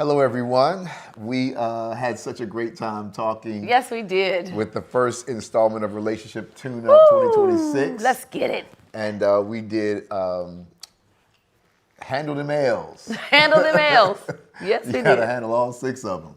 Hello, everyone. We had such a great time talking. Yes, we did. With the first installment of Relationship TuneUp 2026. Let's get it. And we did Handle the Mails. Handle the mails. Yes, we You did. got to handle all 6 of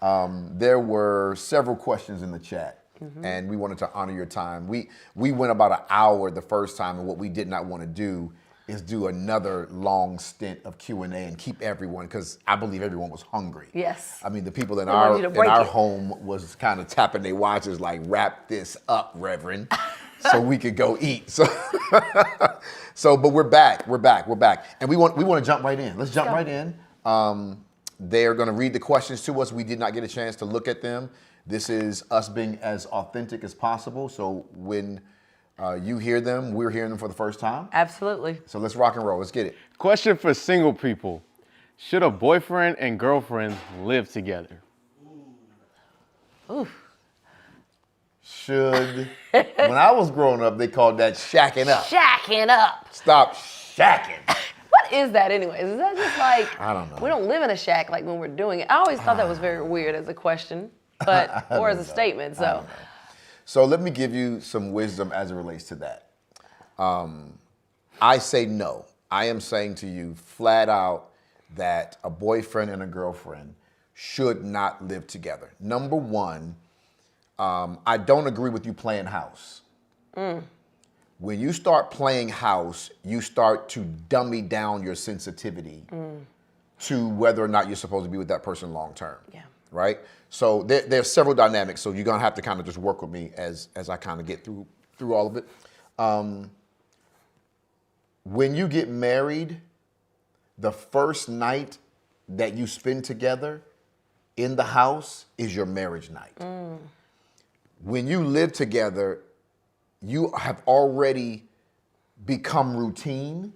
them. There were several questions in the chat, and we wanted to honor your time. We went about an hour the first time, and what we did not want to do is do another long stint of Q&A and keep everyone, because I believe everyone was hungry. Yes. I mean, the people in They wanted our you to break it. home was kind of tapping their watches like, wrap this up, Reverend, so we could go eat. But we're back. And we want to jump right in. Let's jump right in. They're going to read the questions to us. We did not get a chance to look at them. This is us being as authentic as possible. So when you hear them, we're hearing them for the first time. Absolutely. So let's rock and roll. Let's get it. Question for single people. Should a boyfriend and girlfriend live together? Ooh. When I was growing up, they called that shacking up. Shacking up. Stop shacking. What is that anyways? Is that just like, I don't know. We don't live in a shack like when we're doing it. I always thought that was very weird as a question, but or as a statement. So. So let me give you some wisdom as it relates to that. I say no. I am saying to you flat out that a boyfriend and a girlfriend should not live together. Number one, I don't agree with you playing house. When you start playing house, you start to dummy down your sensitivity to whether or not you're supposed to be with that person long term. Yeah. Right? So there's several dynamics, so you're gonna have to kind of just work with me as I kind of get through all of it. When you get married, the first night that you spend together in the house is your marriage night. When you live together, you have already become routine.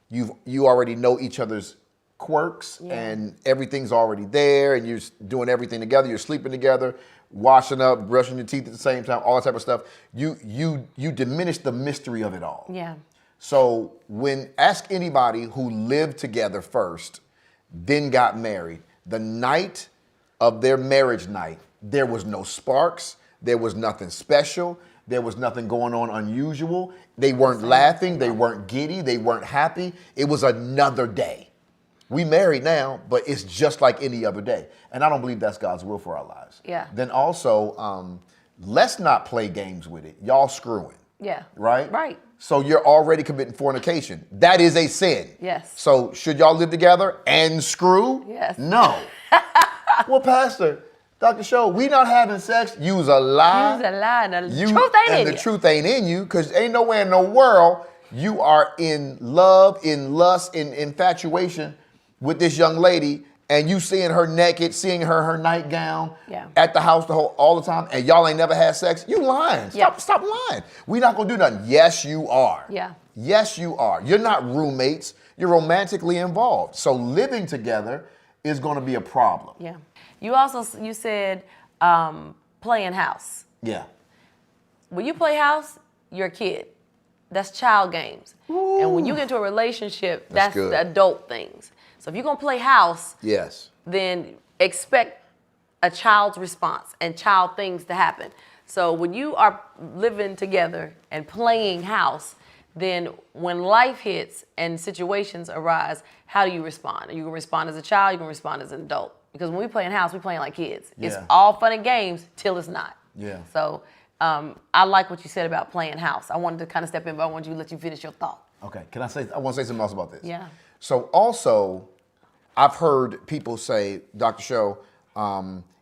You already know each other's quirks, and everything's already there, and you're doing everything together. You're sleeping together, washing up, brushing your teeth at the same time, all that type of stuff. You diminish the mystery of it all. Yeah. So ask anybody who lived together first, then got married. The night of their marriage night, there was no sparks. There was nothing special. There was nothing going on unusual. They weren't laughing. They weren't giddy. They weren't happy. It was another day. We married now, but it's just like any other day. And I don't believe that's God's will for our lives. Yeah. Then also, let's not play games with it. Y'all screwing. Yeah. Right? Right. So you're already committing fornication. That is a sin. Yes. So should y'all live together and screw? Yes. No. Well, Pastor, Dr. Show, we not having sex. You's a lie. You's a lie. And the truth ain't in you. And the truth ain't in you, because ain't nowhere in the world you are in love, in lust, in infatuation with this young lady, and you seeing her naked, seeing her nightgown at the house all the time, and y'all ain't never had sex. You lying. Stop lying. We not gonna do nothing. Yes, you are. Yeah. Yes, you are. You're not roommates. You're romantically involved. So living together is gonna be a problem. Yeah. You said playing house. Yeah. When you play house, you're a kid. That's child games. Ooh. And when you get into a relationship, that's the adult things. So if you're gonna play house, then expect a child's response and child things to happen. So when you are living together and playing house, then when life hits and situations arise, how do you respond? Are you gonna respond as a child? You're gonna respond as an adult? Because when we play in house, we playing like kids. Yeah. It's all fun and games till it's not. Yeah. So I like what you said about playing house. I wanted to kind of step in, but I wanted to let you finish your thought. Okay. I want to say something else about this. Yeah. So also, I've heard people say, Dr. Show,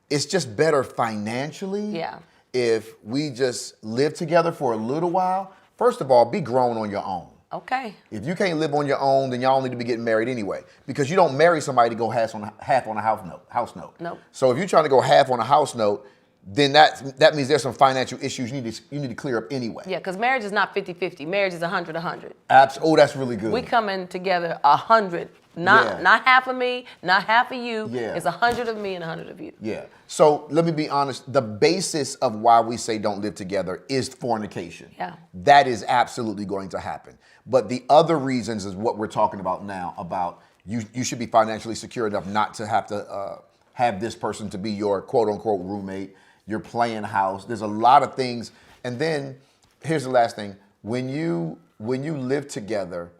it's just better financially if we just live together for a little while. First of all, be grown on your own. Okay. If you can't live on your own, then y'all need to be getting married anyway. Because you don't marry somebody to go half on a house note. Nope. So if you're trying to go half on a house note, then that means there's some financial issues you need to clear up anyway. Yeah, because marriage is not 50-50. Marriage is 100-100. Oh, that's really good. We coming together 100. Not half of me, not half of you. Yeah. It's 100 of me and 100 of you. Yeah. So let me be honest. The basis of why we say don't live together is fornication. Yeah. That is absolutely going to happen. But the other reasons is what we're talking about now, about You should be financially secure enough not to have this person to be your quote unquote roommate, your playing house. There's a lot of things. And then here's the last thing. When you live together,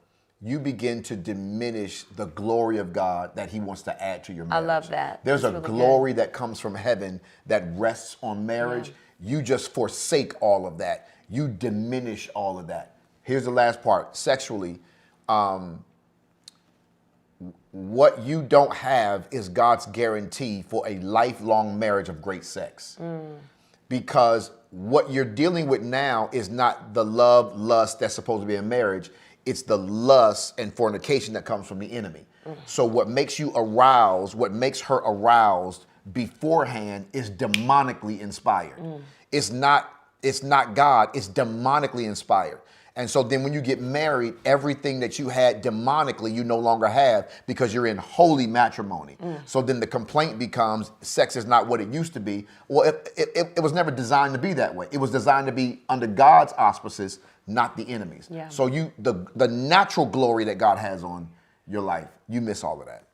you begin to diminish the glory of God that he wants to add to your marriage. I love that. There's a glory that comes from heaven that rests on marriage. You just forsake all of that. You diminish all of that. Here's the last part. Sexually, what you don't have is God's guarantee for a lifelong marriage of great sex. Because what you're dealing with now is not the love, lust that's supposed to be in marriage. It's the lust and fornication that comes from the enemy. So what makes you aroused, what makes her aroused beforehand is demonically inspired. It's not God, it's demonically inspired. And so then when you get married, everything that you had demonically, you no longer have because you're in holy matrimony. So then the complaint becomes sex is not what it used to be. Well, it was never designed to be that way. It was designed to be under God's auspices, not the enemy's. So the natural glory that God has on your life, you miss all of that.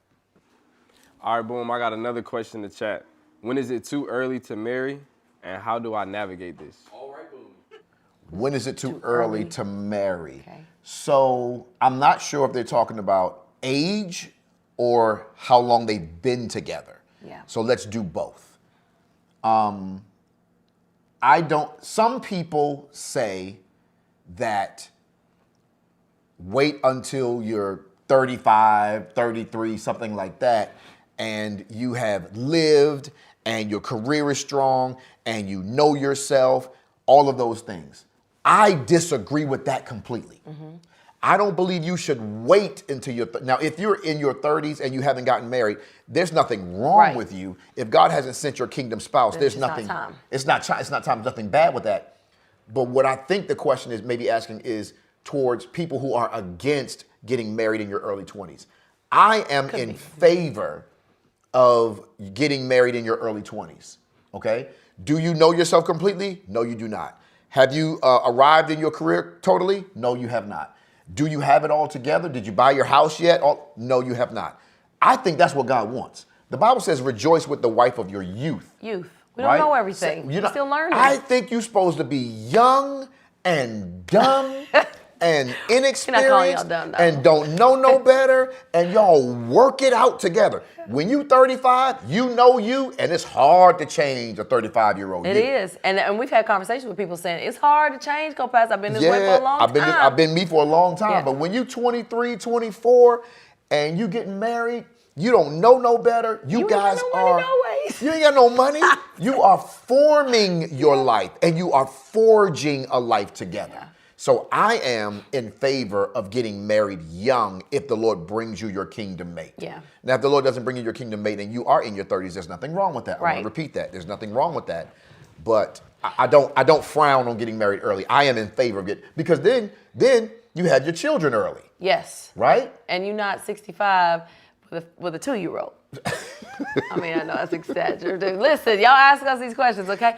All right, boom, I got another question in the chat. When is it too early to marry, and how do I navigate this? All right, boom. When is it too early to marry? Okay. So I'm not sure if they're talking about age or how long they've been together. So let's do both. Some people say that wait until you're 35, 33, something like that, and you have lived and your career is strong and you know yourself, all of those things. I disagree with that completely. I don't believe you should wait until now, if you're in your 30s and you haven't gotten married, there's nothing wrong with you. If God hasn't sent your kingdom spouse, there's nothing. It's not time. There's nothing bad with that. But what I think the question is maybe asking is towards people who are against getting married in your early 20s. I am in favor of getting married in your early 20s. Okay? Do you know yourself completely? No, you do not. Have you arrived in your career totally? No, you have not. Do you have it all together? Did you buy your house yet? No, you have not. I think that's what God wants. The Bible says, rejoice with the wife of your youth. We don't know everything. We're still learning. I think you're supposed to be young and dumb and inexperienced and don't know no better, and y'all work it out together. When you 35, you know you, and it's hard to change a 35-year-old. It is. And we've had conversations with people saying, it's hard to change, Copaz. I've been this way for a long time. I've been me for a long time. But when you 23, 24, and you getting married, you don't know no better. You guys are. You ain't got no money. You are forming your life, and you are forging a life together. So I am in favor of getting married young if the Lord brings you your kingdom mate. Now, if the Lord doesn't bring you your kingdom mate and you are in your 30s, there's nothing wrong with that. I want to repeat that. There's nothing wrong with that. But I don't frown on getting married early. I am in favor of it because then you had your children early. Right? And you're not 65 with a 2-year-old. I mean, I know that's exaggerated. Listen, y'all ask us these questions, okay?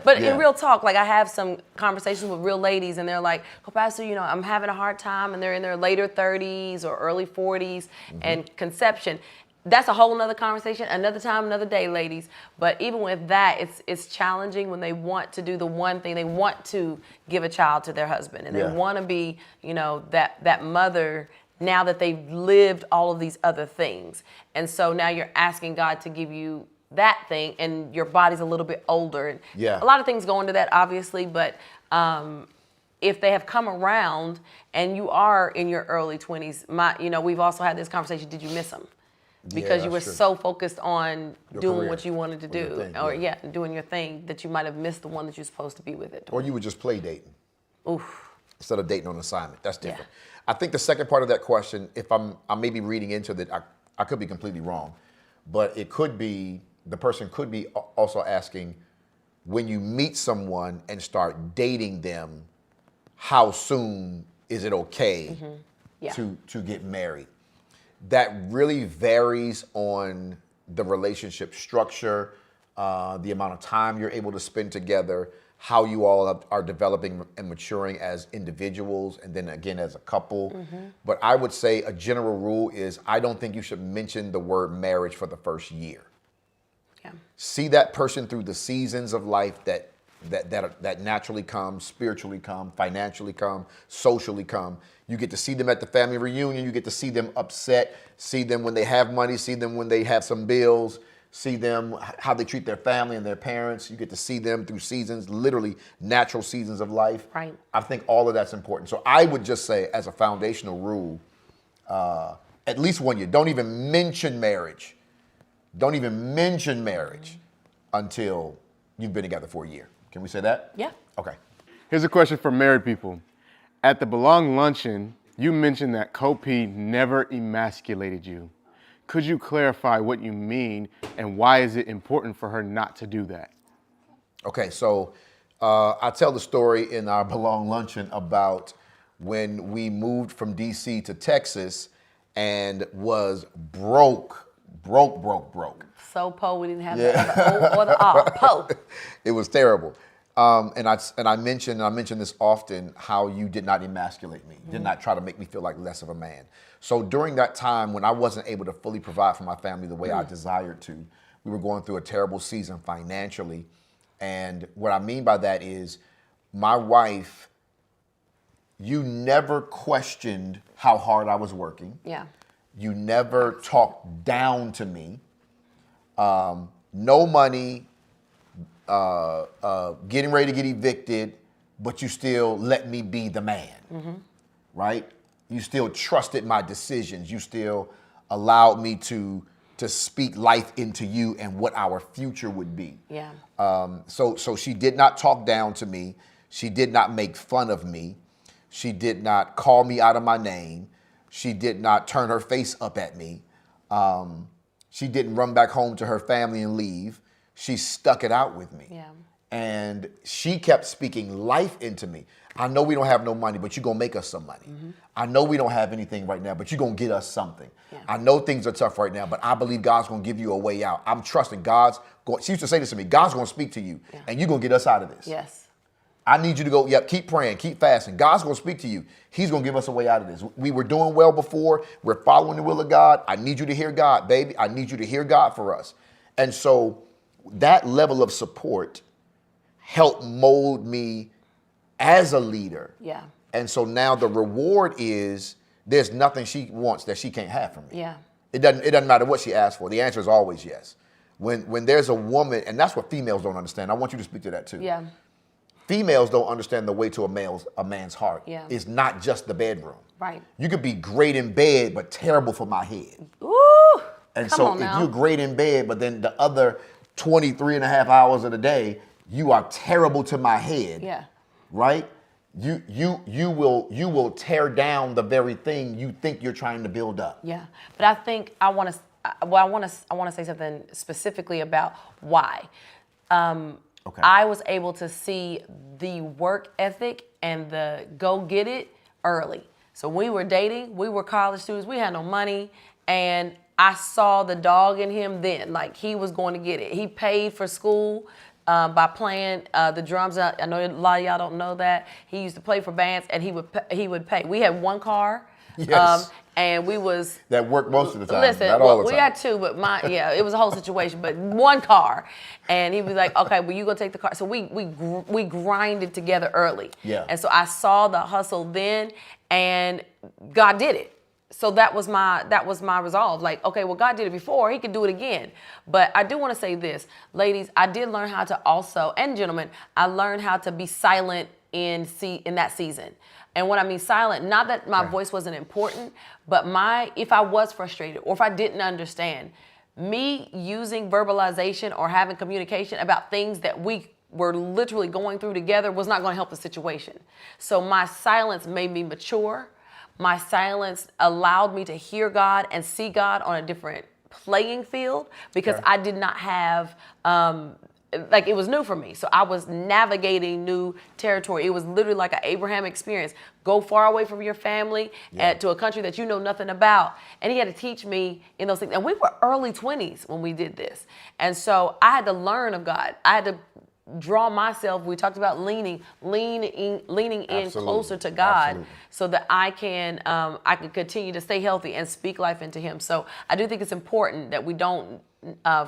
But in real talk, like I have some conversations with real ladies and they're like, oh, Pastor, I'm having a hard time, and they're in their later 30s or early 40s and conception. That's a whole nother conversation, another time, another day, ladies. But even with that, it's challenging when they want to do the one thing. They want to give a child to their husband, and they want to be, that mother now that they've lived all of these other things. And so now you're asking God to give you that thing, and your body's a little bit older. And a lot of things go into that, obviously, but if they have come around and you are in your early 20s, we've also had this conversation, did you miss them? Because you were so focused on doing what you wanted to do, doing your thing, that you might have missed the one that you're supposed to be with it. Or you would just play dating. Instead of dating on assignment. That's different. I think the second part of that question, if I may be reading into that, I could be completely wrong, but it could be, the person could be also asking, when you meet someone and start dating them, how soon is it okay to get married? That really varies on the relationship structure, the amount of time you're able to spend together, how you all are developing and maturing as individuals and then again as a couple. But I would say a general rule is I don't think you should mention the word marriage for the first year. Yeah. See that person through the seasons of life that naturally come, spiritually come, financially come, socially come. You get to see them at the family reunion. You get to see them upset, see them when they have money, see them when they have some bills, see them how they treat their family and their parents. You get to see them through seasons, literally natural seasons of life. Right. I think all of that's important. So I would just say as a foundational rule, at least 1 year, don't even mention marriage. Don't even mention marriage until you've been together for a year. Can we say that? Yeah. Okay. Here's a question for married people. At the Belong Luncheon, you mentioned that Kopi never emasculated you. Could you clarify what you mean and why is it important for her not to do that? Okay, so I tell the story in our Belong Luncheon about when we moved from DC to Texas and was broke. So po, we didn't have the O or the R. Po. It was terrible. And I mention this often, how you did not emasculate me, did not try to make me feel like less of a man. So during that time when I wasn't able to fully provide for my family the way I desired to, we were going through a terrible season financially. And what I mean by that is my wife, you never questioned how hard I was working. Yeah. You never talked down to me. No money, getting ready to get evicted, but you still let me be the man, right? You still trusted my decisions. You still allowed me to speak life into you and what our future would be. Yeah. So she did not talk down to me. She did not make fun of me. She did not call me out of my name. She did not turn her face up at me. She didn't run back home to her family and leave. She stuck it out with me. Yeah. And she kept speaking life into me. I know we don't have no money, but you're going to make us some money. I know we don't have anything right now, but you're going to get us something. Yeah. I know things are tough right now, but I believe God's going to give you a way out. I'm trusting God's going. She used to say this to me, God's going to speak to you, and you're going to get us out of this. Yes. I need you to go, keep praying, keep fasting. God's going to speak to you. He's going to give us a way out of this. We were doing well before. We're following the will of God. I need you to hear God, baby. I need you to hear God for us. And so that level of support helped mold me as a leader. Yeah. And so now the reward is there's nothing she wants that she can't have from me. Yeah. It doesn't matter what she asks for. The answer is always yes. When there's a woman, and that's what females don't understand. I want you to speak to that too. Yeah. Females don't understand the way to a man's heart. Yeah. It's not just the bedroom. Right. You could be great in bed, but terrible for my head. Ooh. And Come so on if now. you're great in bed, but then the other 23 and a half hours of the day, you are terrible to my head. Yeah. Right? You will tear down the very thing you think you're trying to build up. Yeah. But I think I want to say something specifically about why. Okay. I was able to see the work ethic and the go get it early. So when we were dating, we were college students, we had no money, and I saw the dog in him then, like he was going to get it. He paid for school by playing the drums. I know a lot of y'all don't know that. He used to play for bands, and he would pay. We had one car. Yes. And we was that worked most of the time. Listen, not all the time. we had two, but it was a whole situation. But one car, and he was like, "Okay, well, you gonna take the car?" So we grinded together early. Yeah. And so I saw the hustle then, and God did it. So that was my resolve. Like, okay, well, God did it before; He could do it again. But I do want to say this, ladies. I did learn how to also, and gentlemen, I learned how to be silent in that season. And when I mean silent, not that my voice wasn't important, but if I was frustrated or if I didn't understand, me using verbalization or having communication about things that we were literally going through together was not going to help the situation. So my silence made me mature. My silence allowed me to hear God and see God on a different playing field because I did not have it was new for me. So I was navigating new territory. It was literally like an Abraham experience. Go far away from your family to a country that you know nothing about. And he had to teach me in those things. And we were early 20s when we did this. And so I had to learn of God. I had to draw myself, we talked about leaning in closer to God. Absolutely. So that I can continue to stay healthy and speak life into him. So I do think it's important that we don't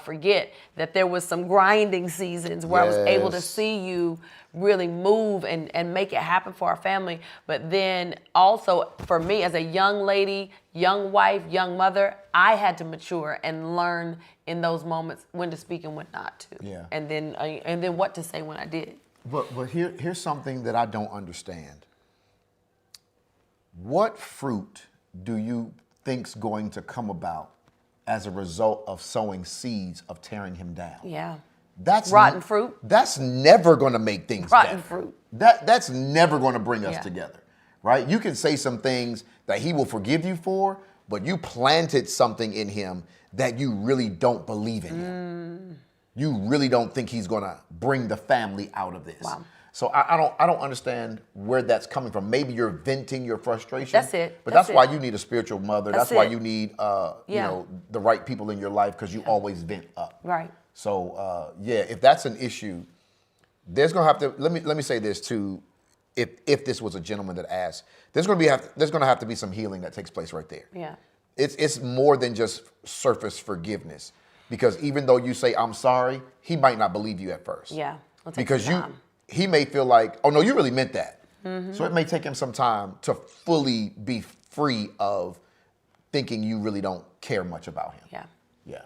forget that there was some grinding seasons where I was able to see you really move and make it happen for our family. But then also for me as a young lady, young wife, young mother, I had to mature and learn in those moments when to speak and when not to. Yeah. And then what to say when I did. But here's something that I don't understand. What fruit do you think's going to come about as a result of sowing seeds of tearing him down? Yeah. That's rotten fruit. That's never going to make things rotten better. Fruit. That's never going to bring us together, right? You can say some things that he will forgive you for, but you planted something in him that you really don't believe in him. You really don't think he's going to bring the family out of this. Wow. So I don't understand where that's coming from. Maybe you're venting your frustration. That's it. But that's why you need a spiritual mother. That's why you need Yeah. the right people in your life, because you always vent up. Right. So if that's an issue, there's gonna have to let me say this too. If this was a gentleman that asked, there's gonna have to be some healing that takes place right there. Yeah. It's more than just surface forgiveness, because even though you say I'm sorry, he might not believe you at first. Yeah. Because he may feel like, oh no, you really meant that. So it may take him some time to fully be free of thinking you really don't care much about him. Yeah. Yeah.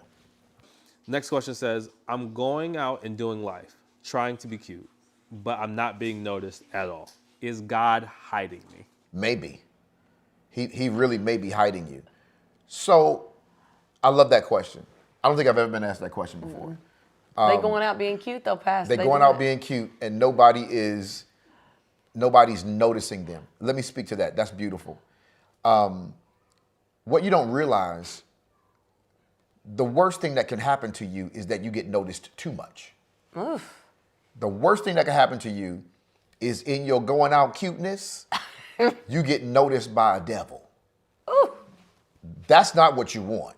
Next question says, I'm going out and doing life, trying to be cute, but I'm not being noticed at all. Is God hiding me? Maybe. He really may be hiding you. So I love that question. I don't think I've ever been asked that question before. They going out being cute though, Pastor. They're going out being cute and nobody's noticing them. Let me speak to that. That's beautiful. What you don't realize, the worst thing that can happen to you is that you get noticed too much. Oof. The worst thing that can happen to you is in your going out cuteness, you get noticed by a devil. Ooh. That's not what you want.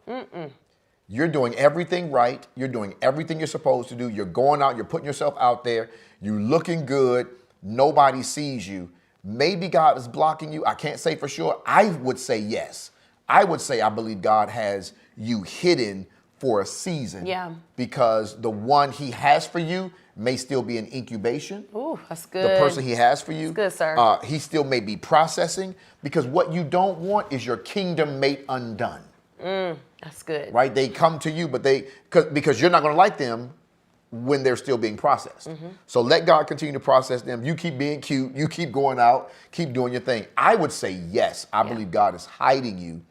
You're doing everything right. You're doing everything you're supposed to do. You're going out. You're putting yourself out there. You're looking good. Nobody sees you. Maybe God is blocking you. I can't say for sure. I would say yes. I would say I believe God has you hidden for a season. Yeah. Because the one he has for you may still be in incubation. Ooh, that's good. The person he has for you. That's good, sir. He still may be processing, because what you don't want is your kingdom mate undone. That's good. Right? They come to you, but because you're not going to like them when they're still being processed. So let God continue to process them. You keep being cute. You keep going out. Keep doing your thing. I would say yes. I believe God is hiding you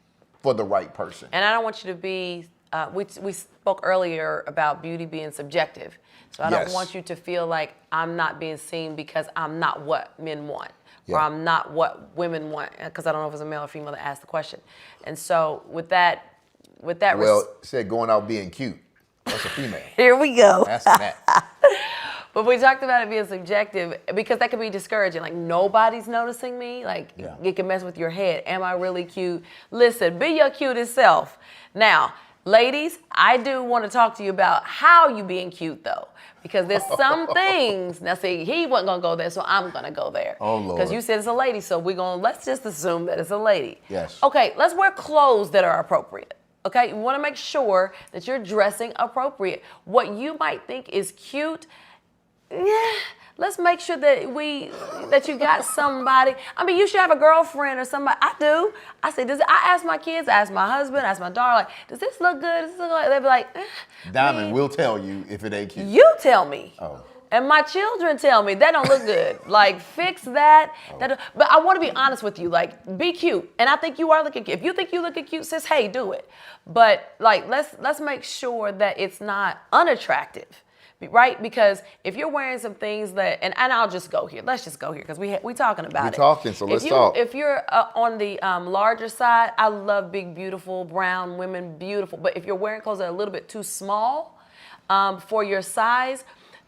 for the right person. And I don't want you to be, we spoke earlier about beauty being subjective. So I don't want you to feel like I'm not being seen because I'm not what men want. Or I'm not what women want. Because I don't know if it's a male or female that asked the question. And so with that. Well, said going out being cute. That's a female. Here we go. Ask that. But we talked about it being subjective, because that could be discouraging. Like, nobody's noticing me. Like, it can mess with your head. Am I really cute? Listen, be your cutest self. Now, ladies, I do want to talk to you about how you being cute, though. Because there's some things. Now, see, he wasn't going to go there, so I'm going to go there. Oh, Lord. Because you said it's a lady, so let's just assume that it's a lady. Yes. Okay, let's wear clothes that are appropriate. Okay, you want to make sure that you're dressing appropriate. What you might think is cute, let's make sure that you got somebody. I mean, you should have a girlfriend or somebody. I do. I say, I ask my kids, I ask my husband, I ask my daughter, like, does this look good? Does this look like? They'll be like, Diamond will tell you if it ain't cute. You tell me. Oh. And my children tell me that don't look good. Like, fix that. But I want to be honest with you. Like, be cute. And I think you are looking cute. If you think you looking cute, sis, hey, do it. But like, let's make sure that it's not unattractive, right? Because if you're wearing some things that, and I'll just go here. Let's just go here because we talking about it. We're talking, so let's talk. If you're on the larger side, I love big, beautiful brown women, beautiful. But if you're wearing clothes that are a little bit too small for your size,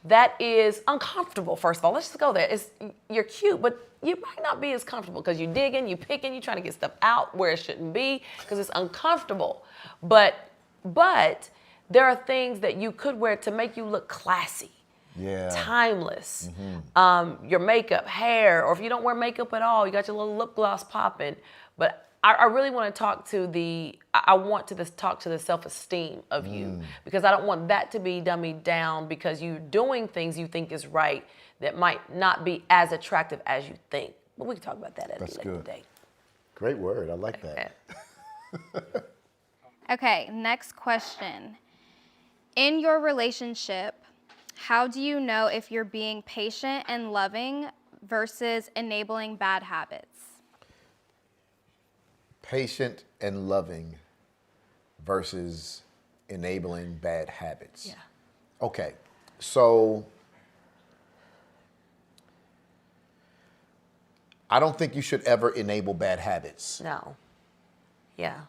that is uncomfortable, first of all. Let's just go there. You're cute, but you might not be as comfortable because you're digging, you're picking, you're trying to get stuff out where it shouldn't be because it's uncomfortable. But there are things that you could wear to make you look classy. timeless. Your makeup, hair, or if you don't wear makeup at all, you got your little lip gloss popping. But I really want to talk to talk to the self-esteem of you, because I don't want that to be dummied down because you're doing things you think is right that might not be as attractive as you think. But we can talk about that at a later date. Great word. I like that. Okay, next question. In your relationship, how do you know if you're being patient and loving versus enabling bad habits? Patient and loving versus enabling bad habits. Yeah. Okay, so I don't think you should ever enable bad habits. No. Yeah.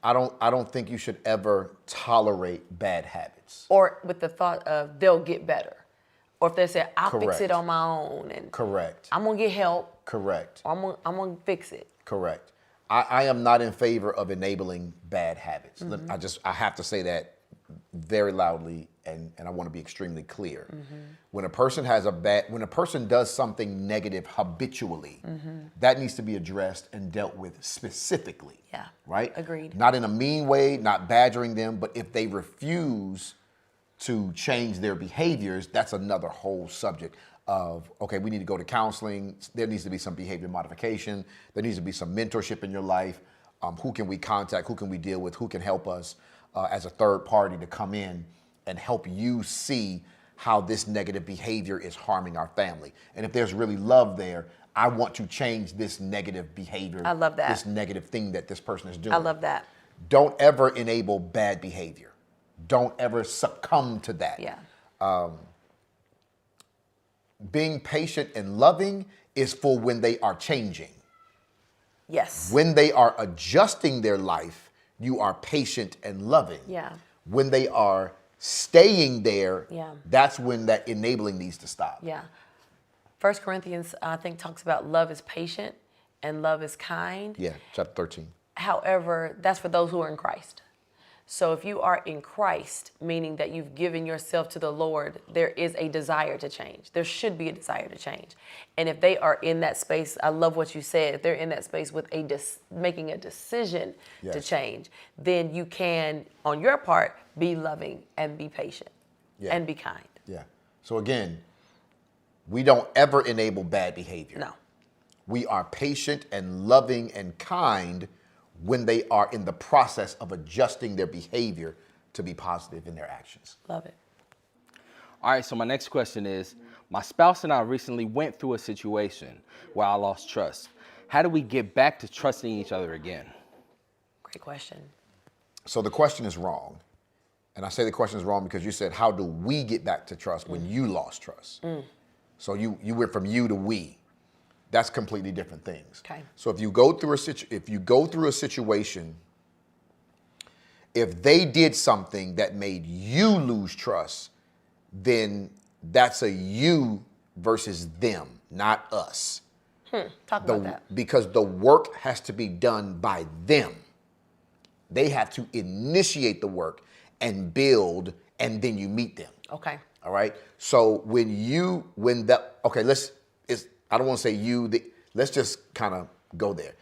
I don't think you should ever tolerate bad habits. Or with the thought of they'll get better. Or if they say, I'll fix Correct. it on my own. And Correct. I'm going to get help. Correct. Or I'm going to fix it. Correct. I am not in favor of enabling bad habits. I have to say that very loudly, and I want to be extremely clear. When a person does something negative habitually, that needs to be addressed and dealt with specifically. Yeah. Right? Agreed. Not in a mean way, not badgering them, but if they refuse to change their behaviors, that's another whole subject of, okay, we need to go to counseling. There needs to be some behavior modification. There needs to be some mentorship in your life. Who can we contact? Who can we deal with? Who can help us as a third party to come in and help you see how this negative behavior is harming our family? And if there's really love there, I want to change this negative behavior. I love that. This negative thing that this person is doing. I love that. Don't ever enable bad behavior. Don't ever succumb to that. Yeah. Being patient and loving is for when they are changing. Yes. When they are adjusting their life, you are patient and loving. Yeah. When they are staying there, Yeah. that's when that enabling needs to stop. Yeah. 1 Corinthians, I think, talks about love is patient and love is kind. Yeah, chapter 13. However, that's for those who are in Christ. So if you are in Christ, meaning that you've given yourself to the Lord, there is a desire to change. There should be a desire to change. And if they are in that space, I love what you said, if they're in that space with making a decision to change, then you can, on your part, be loving and be patient and be kind. Yeah. So again, we don't ever enable bad behavior. No. We are patient and loving and kind when they are in the process of adjusting their behavior to be positive in their actions. Love it. All right, so my next question is, my spouse and I recently went through a situation where I lost trust. How do we get back to trusting each other again? Great question. So the question is wrong. And I say the question is wrong because you said, how do we get back to trust when you lost trust? So you went from you to we. That's completely different things. Okay. So if you go through a situation, if they did something that made you lose trust, then that's a you versus them, not us. Talk about that. Because the work has to be done by them. They have to initiate the work and build, and then you meet them. Okay. All right. So I don't want to say you. Let's just kind of go there.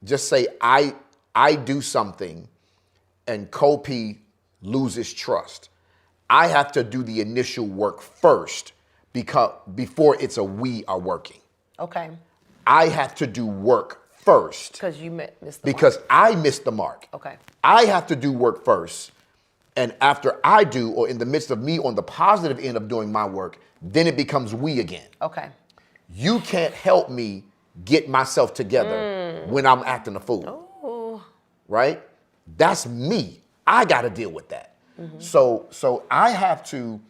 Just say I do something, and Kopi loses trust. I have to do the initial work first before it's a we are working. Okay. I have to do work first Because you missed the mark. because I missed the mark. Okay. I have to do work first. And after I do, or in the midst of me on the positive end of doing my work, then it becomes we again. Okay. You can't help me get myself together when I'm acting a fool. Oh. Right? That's me. I got to deal with that. So I have to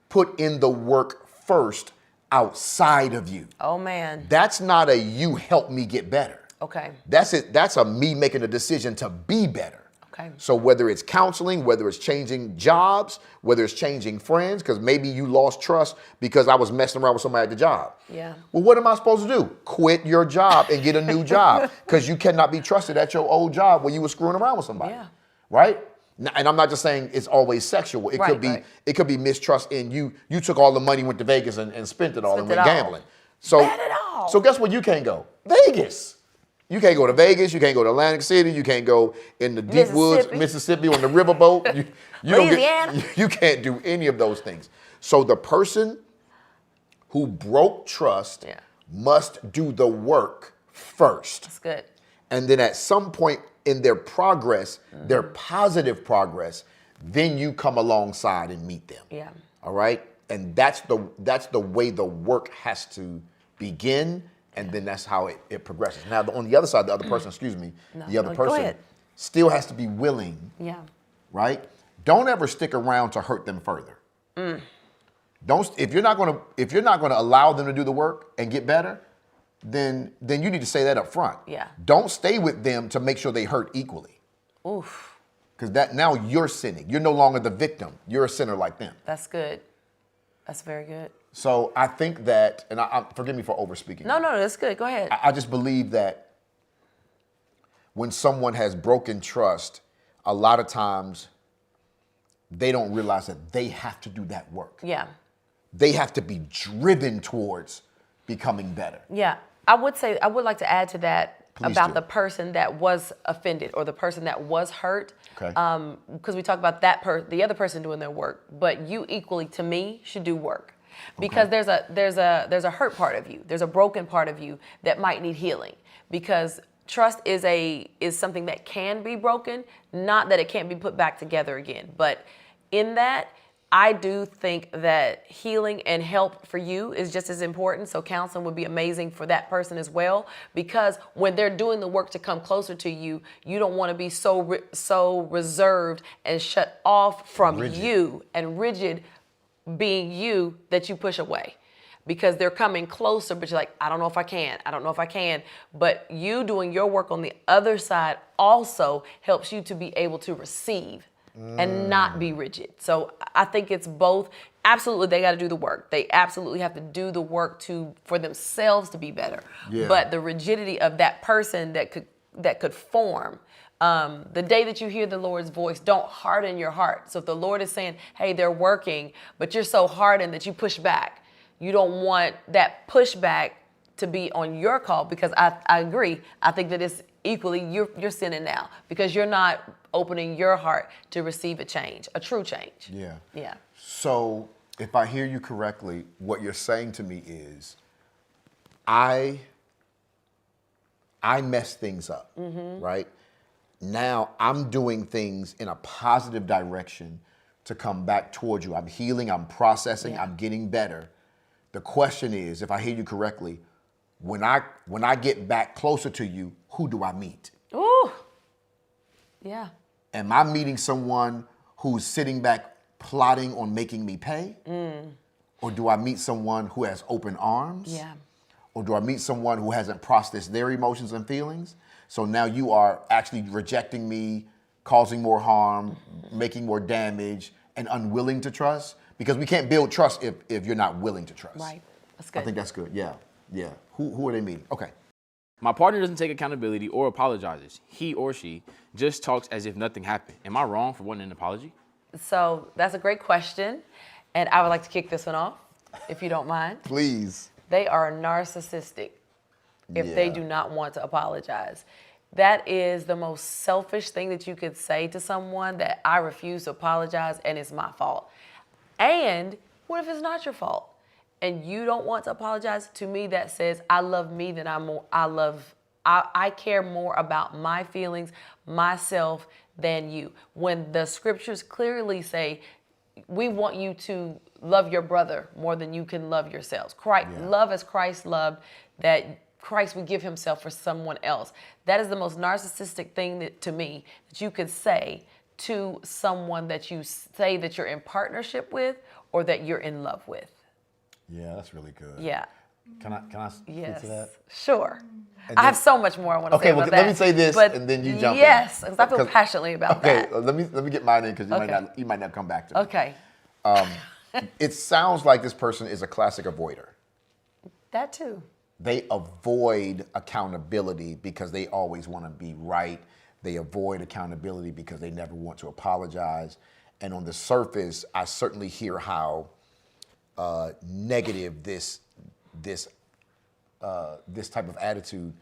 put in the work first outside of you. Oh, man. That's not a you help me get better. Okay. That's it. That's a me making a decision to be better. Okay. So whether it's counseling, whether it's changing jobs, whether it's changing friends, because maybe you lost trust because I was messing around with somebody at the job. Yeah. Well, what am I supposed to do? Quit your job and get a new job because you cannot be trusted at your old job where you were screwing around with somebody. Yeah. Right? And I'm not just saying it's always sexual. It could be mistrust in you. You took all the money, went to Vegas and spent it all and went gambling. So guess where you can't go? Vegas. You can't go to Vegas. You can't go to Atlantic City. You can't go in the deep woods, Mississippi, on the riverboat. You can't do any of those things. So the person who broke trust must do the work first. That's good. And then at some point in their progress, their positive progress, then you come alongside and meet them. Yeah. All right? And that's the way the work has to begin, and then that's how it progresses. Now, on the other side, the other person, the other person still has to be willing. Yeah. Right? Don't ever stick around to hurt them further. If you're not gonna allow them to do the work and get better, then you need to say that up front. Yeah. Don't stay with them to make sure they hurt equally. Oof. Because that now you're sinning. You're no longer the victim. You're a sinner like them. That's good. That's very good. So I think that, and forgive me for overspeaking. No, that's good. Go ahead. I just believe that when someone has broken trust, a lot of times they don't realize that they have to do that work. Yeah. They have to be driven towards becoming better. Yeah. I would like to add to that the person that was offended or the person that was hurt. Okay. Because we talk about the other person doing their work, but you equally, to me, should do work. Because there's a hurt part of you. There's a broken part of you that might need healing. Because trust is something that can be broken, not that it can't be put back together again. But in that, I do think that healing and help for you is just as important. So counseling would be amazing for that person as well, because when they're doing the work to come closer to you, you don't want to be so reserved and shut off from you and rigid being you that you push away. Because they're coming closer, but you're like, I don't know if I can. But you doing your work on the other side also helps you to be able to receive and not be rigid. So I think it's both. Absolutely, they got to do the work. They absolutely have to do the work for themselves to be better. Yeah. But the rigidity of that person that could form. The day that you hear the Lord's voice, don't harden your heart. So if the Lord is saying, hey, they're working, but you're so hardened that you push back, you don't want that pushback to be on your call, because I agree. I think that it's equally, you're sinning now because you're not opening your heart to receive a change, a true change. Yeah. Yeah. So if I hear you correctly, what you're saying to me is, I mess things up, right? Now I'm doing things in a positive direction to come back towards you. I'm healing, I'm processing, I'm getting better. The question is, if I hear you correctly, when I get back closer to you, who do I meet? Ooh. Yeah. Am I meeting someone who's sitting back plotting on making me pay? Or do I meet someone who has open arms? Yeah. Or do I meet someone who hasn't processed their emotions and feelings? So now you are actually rejecting me, causing more harm, making more damage, and unwilling to trust? Because we can't build trust if you're not willing to trust. Right. That's good. I think that's good. Yeah. Yeah. Who are they meeting? Okay. My partner doesn't take accountability or apologizes. He or she just talks as if nothing happened. Am I wrong for wanting an apology? So that's a great question. And I would like to kick this one off, if you don't mind. Please. They are narcissistic if they do not want to apologize. That is the most selfish thing that you could say to someone, that I refuse to apologize and it's my fault. And what if it's not your fault? And you don't want to apologize? To me, that says I love me than I care more about my feelings, myself, than you. When the scriptures clearly say, we want you to love your brother more than you can love yourselves. Love as Christ loved, that Christ would give himself for someone else. That is the most narcissistic thing to me that you could say to someone that you say that you're in partnership with or that you're in love with. Yeah, that's really good. Yeah. Can I speak to that? Sure. I have so much more I want to say about that. Let me say this, and then you jump in. Yes, because I feel passionately about that. Okay, let me get mine in, because you might not come back to me. Okay. It sounds like this person is a classic avoider. That too. They avoid accountability because they always want to be right. They avoid accountability because they never want to apologize. And on the surface, I certainly hear how negative this type of attitude,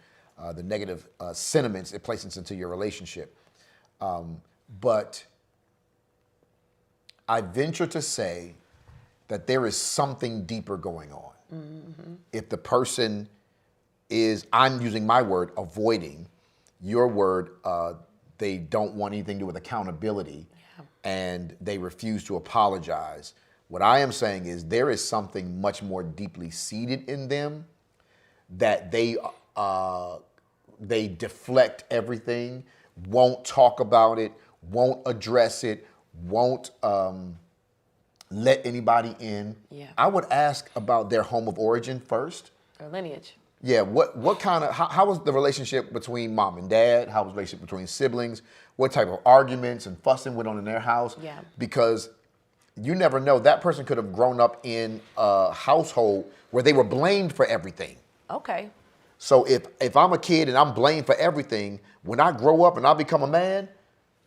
the negative sentiments it places into your relationship. But I venture to say that there is something deeper going on. Mm-hmm. If the person is, I'm using my word, avoiding, your word, they don't want anything to do with accountability, and they refuse to apologize. What I am saying is there is something much more deeply seated in them that they deflect everything, won't talk about it, won't address it, won't let anybody in. Yeah. I would ask about their home of origin first. Their lineage. Yeah, what kind of, how was the relationship between mom and dad? How was the relationship between siblings? What type of arguments and fussing went on in their house? Yeah. Because you never know, that person could have grown up in a household where they were blamed for everything. Okay. So if I'm a kid and I'm blamed for everything, when I grow up and I become a man,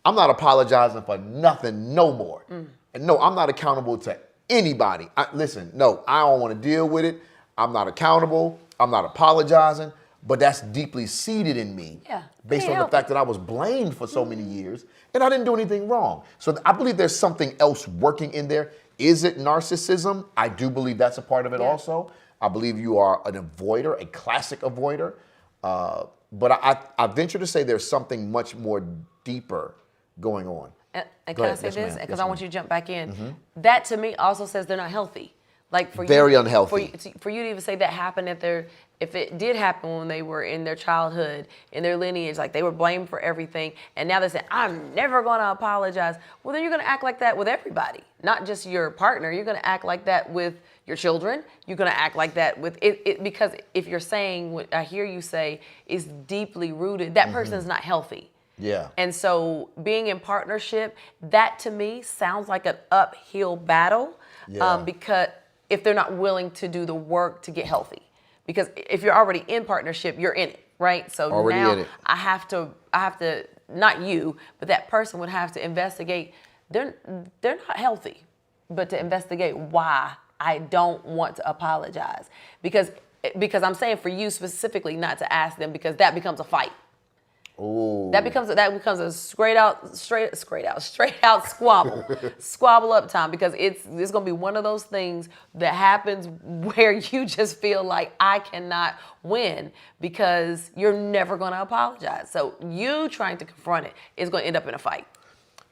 I'm not apologizing for nothing no more. And no, I'm not accountable to anybody. Listen, no, I don't want to deal with it. I'm not accountable. I'm not apologizing. But that's deeply seated in me based on the fact that I was blamed for so many years and I didn't do anything wrong. So I believe there's something else working in there. Is it narcissism? I do believe that's a part of it also. I believe you are an avoider, a classic avoider. But I venture to say there's something much more deeper going on. And can I say this? Because I want you to jump back in. Mm-hmm. That to me also says they're not healthy. Like for very you, unhealthy. For you to even say that happened if it did happen when they were in their childhood, in their lineage, like they were blamed for everything, and now they say, I'm never gonna apologize. Well, then you're gonna act like that with everybody, not just your partner. You're gonna act like that with your children. You're gonna act like that with it because if you're saying what I hear you say is deeply rooted, that person is not healthy. Yeah. And so being in partnership, that to me sounds like an uphill battle because if they're not willing to do the work to get healthy. Because if you're already in partnership, you're in it, right? So already now in it. I have to, not you, but that person would have to investigate. They're not healthy, but to investigate why I don't want to apologize. Because I'm saying for you specifically not to ask them because that becomes a fight. Ooh. That becomes a straight out squabble up time because it's gonna be one of those things that happens where you just feel like I cannot win because you're never gonna apologize. So you trying to confront it is gonna end up in a fight.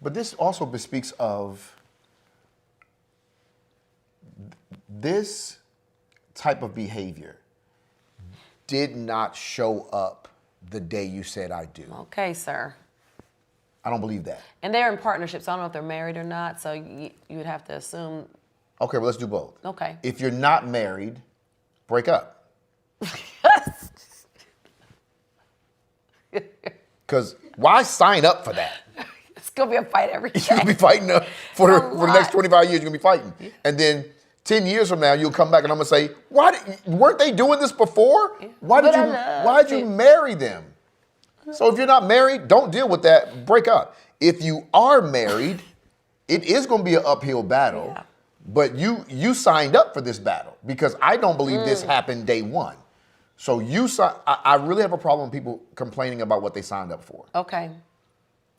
But this also bespeaks of this type of behavior did not show up the day you said I do. Okay, sir. I don't believe that. And they're in partnership, so I don't know if they're married or not, so you would have to assume. Okay, well, let's do both. Okay. If you're not married, break up. Because why sign up for that? It's going to be a fight every day. You're going to be fighting for the next 25 years, you're going to be fighting. Yeah. And then 10 years from now, you'll come back and I'm going to say, weren't they doing this before? Yeah. Why did you marry them? So if you're not married, don't deal with that. Break up. If you are married, it is going to be an uphill battle. Yeah. But you signed up for this battle because I don't believe this happened day one. So I really have a problem with people complaining about what they signed up for. Okay.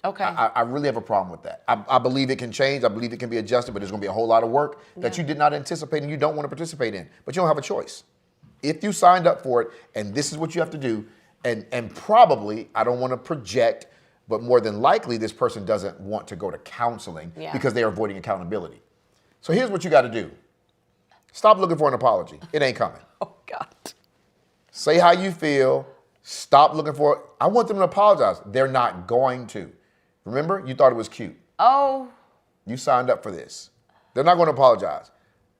I really have a problem with that. I believe it can change. I believe it can be adjusted, but there's going to be a whole lot of work that you did not anticipate and you don't want to participate in. But you don't have a choice. If you signed up for it and this is what you have to do, and probably, I don't want to project, but more than likely this person doesn't want to go to counseling because they're avoiding accountability. So here's what you got to do. Stop looking for an apology. It ain't coming. Oh, God. Say how you feel. Stop looking for it. I want them to apologize. They're not going to. Remember, you thought it was cute. Oh. You signed up for this. They're not going to apologize.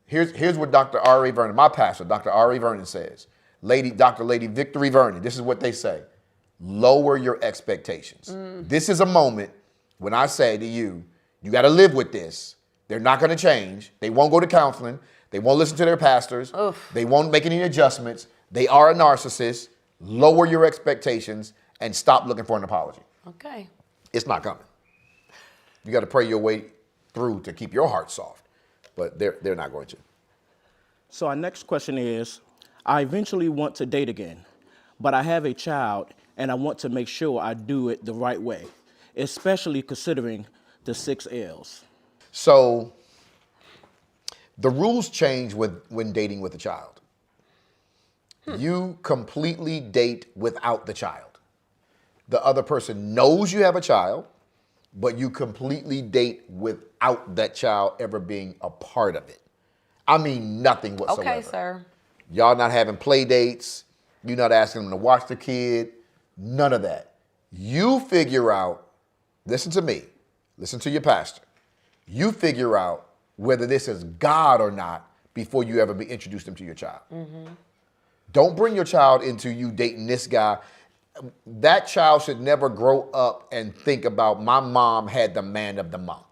Here's what Dr. R.A. Vernon, my pastor, Dr. R.A. Vernon says. Dr. Lady Victory Vernon, this is what they say. Lower your expectations. This is a moment when I say to you, you got to live with this. They're not going to change. They won't go to counseling. They won't listen to their pastors. Oof. They won't make any adjustments. They are a narcissist. Lower your expectations and stop looking for an apology. Okay. It's not coming. You got to pray your way through to keep your heart soft, but they're not going to. So our next question is, I eventually want to date again, but I have a child and I want to make sure I do it the right way, especially considering the 6 L's. So the rules change when dating with a child. You completely date without the child. The other person knows you have a child, but you completely date without that child ever being a part of it. I mean, nothing whatsoever. Okay, sir. Y'all not having play dates. You're not asking them to watch the kid. None of that. You figure out, listen to me, listen to your pastor. You figure out whether this is God or not before you ever be introduced them to your child. Mm-hmm. Don't bring your child into you dating this guy. That child should never grow up and think about my mom had the man of the month.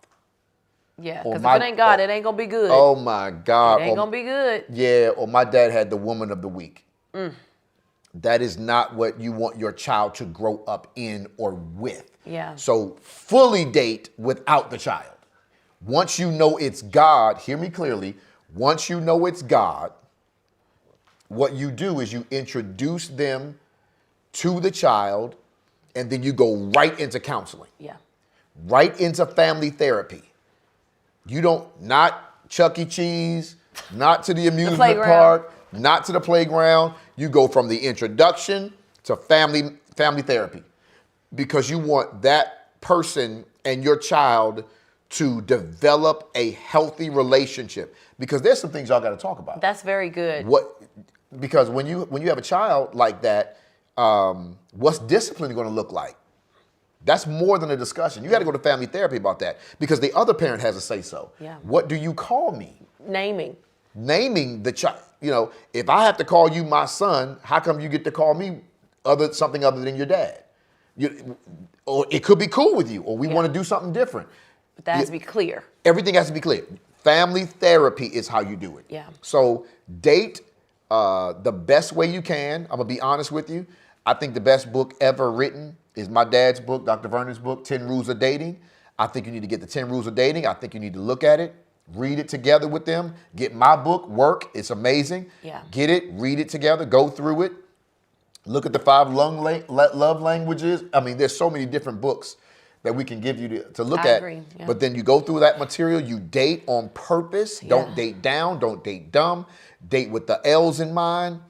Yeah, because if it ain't God, it ain't going to be good. Oh, my God. It ain't going to be good. Yeah, or my dad had the woman of the week. That is not what you want your child to grow up in or with. Yeah. So fully date without the child. Once you know it's God, hear me clearly, once you know it's God, what you do is you introduce them to the child, and then you go right into counseling. Yeah. Right into family therapy. You don't, not Chuck E. Cheese, not to the amusement park, not to the playground. You go from the introduction to family therapy, because you want that person and your child to develop a healthy relationship. Because there's some things y'all got to talk about. That's very good. Because when you have a child like that, what's discipline going to look like? That's more than a discussion. You got to go to family therapy about that, because the other parent has a say so. Yeah. What do you call me? Naming The child. You know, if I have to call you my son, how come you get to call me something other than your dad? Or it could be cool with you, or we want to do something different. But that has to be clear. Everything has to be clear. Family therapy is how you do it. Yeah. So date the best way you can. I'm going to be honest with you. I think the best book ever written is my dad's book, Dr. Vernon's book, 10 Rules of Dating. I think you need to get the 10 Rules of Dating. I think you need to look at it, read it together with them. Get my book, Work. It's amazing. Yeah. Get it, read it together, go through it. Look at the 5 love languages. I mean, there's so many different books that we can give you to look at. Agree, yeah. But then you go through that material, you date on purpose. Yeah. Don't date down, don't date dumb. Date with the L's in mind.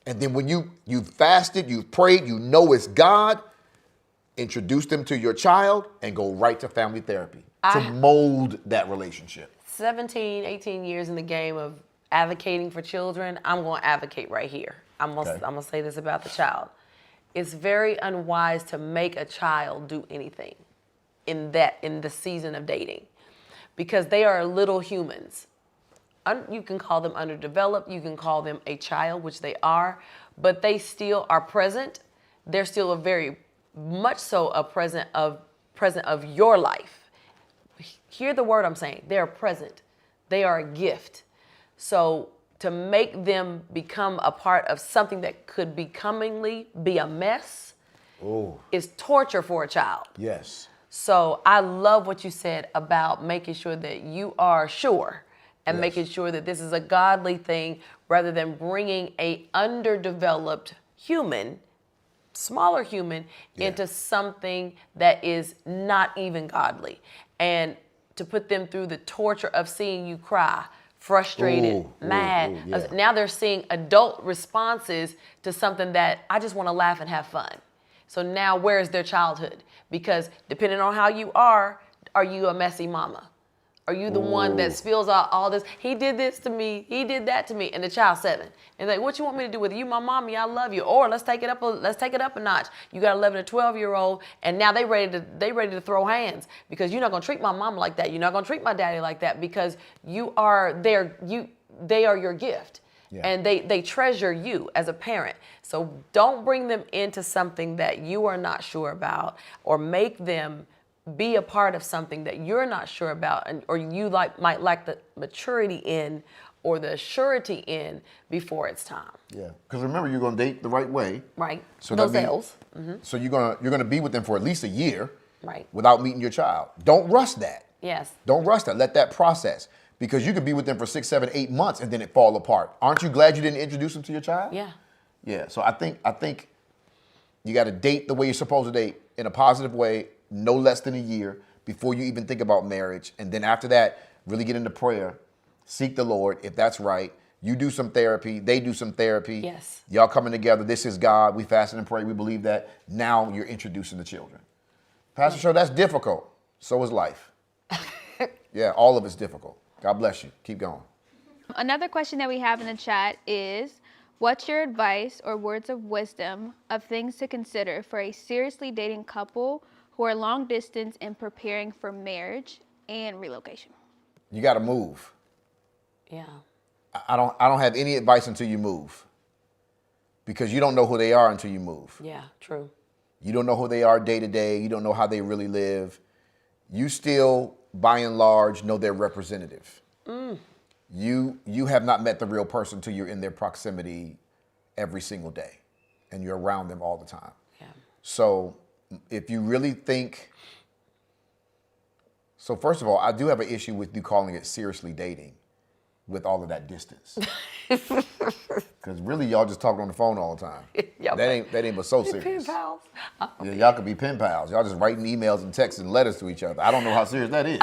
And then when you've fasted, you've prayed, you know it's God, introduce them to your child and go right to family therapy to mold that relationship. 17, 18 years in the game of advocating for children, I'm going to advocate right here. I'm going to say this about the child. It's very unwise to make a child do anything in the season of dating, because they are little humans. You can call them underdeveloped, you can call them a child, which they are, but they still are present. They're still a very much so a present of your life. Hear the word I'm saying. They're present. They are a gift. So to make them become a part of something that could becomingly be a mess is torture for a child. Yes. So I love what you said about making sure that you are sure and making sure that this is a godly thing, rather than bringing a underdeveloped human, smaller human, into something that is not even godly. And to put them through the torture of seeing you cry, frustrated, mad. Now they're seeing adult responses to something that I just want to laugh and have fun. So now where is their childhood? Because depending on how you are you a messy mama? Are you the one that spills out all this? He did this to me. He did that to me. And the child's 7. And like, what you want me to do with it? You my mommy. I love you. Or let's take it up a notch. You got 11 or 12-year-old, and now they ready to throw hands, because you're not gonna treat my mom like that. You're not gonna treat my daddy like that, because they are your gift. Yeah. And they treasure you as a parent. So don't bring them into something that you are not sure about, or make them be a part of something that you're not sure about, or you might lack the maturity in, or the surety in before it's time. Yeah, because remember, you're going to date the right way. Right. So Those that means, L's. So you're gonna be with them for at least a year. Right. Without meeting your child. Don't rush that. Yes. Don't rush that. Let that process. Because you could be with them for 6, 7, 8 months and then it fall apart. Aren't you glad you didn't introduce them to your child? Yeah. Yeah. So I think you got to date the way you're supposed to date in a positive way, no less than a year before you even think about marriage. And then after that, really get into prayer, seek the Lord if that's right. You do some therapy, they do some therapy. Yes. Y'all coming together. This is God. We fast and pray. We believe that. Now you're introducing the children. Pastor Show, that's difficult. So is life. Yeah, all of it's difficult. God bless you. Keep going. Another question that we have in the chat is, what's your advice or words of wisdom of things to consider for a seriously dating couple who are long distance and preparing for marriage and relocation? You got to move. Yeah. I don't have any advice until you move. Because you don't know who they are until you move. Yeah, true. You don't know who they are day to day. You don't know how they really live. You still, by and large, know their representative. You have not met the real person until you're in their proximity every single day. And you're around them all the time. Yeah. So if you really think... So first of all, I do have an issue with you calling it seriously dating with all of that distance. Because really, y'all just talking on the phone all the time. Yep. That ain't but so serious. Pen pals. Yeah, y'all could be pen pals. Y'all just writing emails and texts and letters to each other. I don't know how serious that is.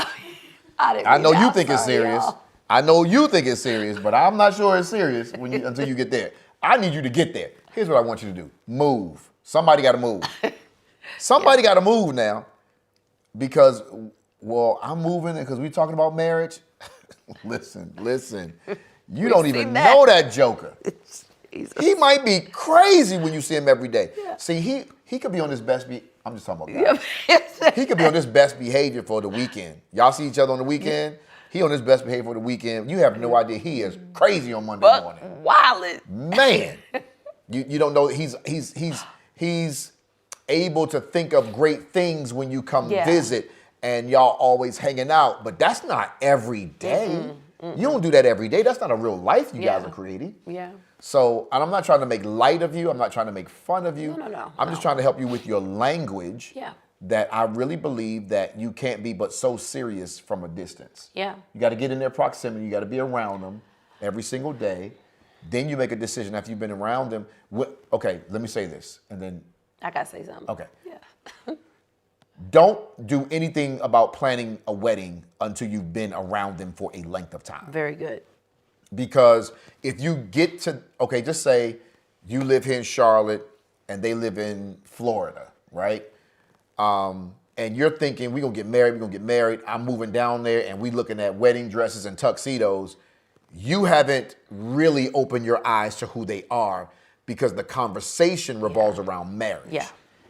I know you think it's serious. Y'all. I know you think it's serious, but I'm not sure it's serious until you get there. I need you to get there. Here's what I want you to do. Move. Somebody got to move. Somebody got to move now because, well, I'm moving because we're talking about marriage. Listen. You don't even know that joker. He might be crazy when you see him every day. Yeah. See, he could be on his best I'm just talking about guys. He could be on his best behavior for the weekend. Y'all see each other on the weekend? He on his best behavior for the weekend. You have no idea he is crazy on Monday morning. Wildin'. Man. You don't know he's able to think of great things when you come visit and y'all always hanging out, but that's not every day. You don't do that every day. That's not a real life you guys are creating. Yeah. So, and I'm not trying to make light of you. I'm not trying to make fun of you. No. I'm just trying to help you with your language. Yeah. That I really believe that you can't be but so serious from a distance. Yeah. You got to get in their proximity. You got to be around them every single day. Then you make a decision after you've been around them. Okay, let me say this, and then. I got to say something. Okay. Yeah. Don't do anything about planning a wedding until you've been around them for a length of time. Very good. Because if you get to, okay, just say you live here in Charlotte and they live in Florida, right? And you're thinking, we're going to get married. I'm moving down there and we looking at wedding dresses and tuxedos. You haven't really opened your eyes to who they are because the conversation revolves around marriage. Yeah.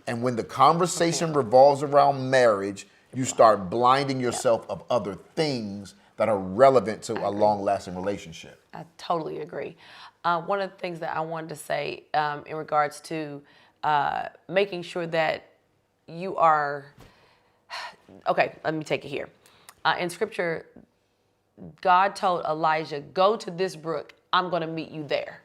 And when the conversation revolves around marriage, you start blinding yourself of other things that are relevant to a long-lasting relationship. I totally agree. One of the things that I wanted to say in regards to making sure that you are, okay, let me take it here. In scripture, God told Elijah, go to this brook, I'm gonna meet you there.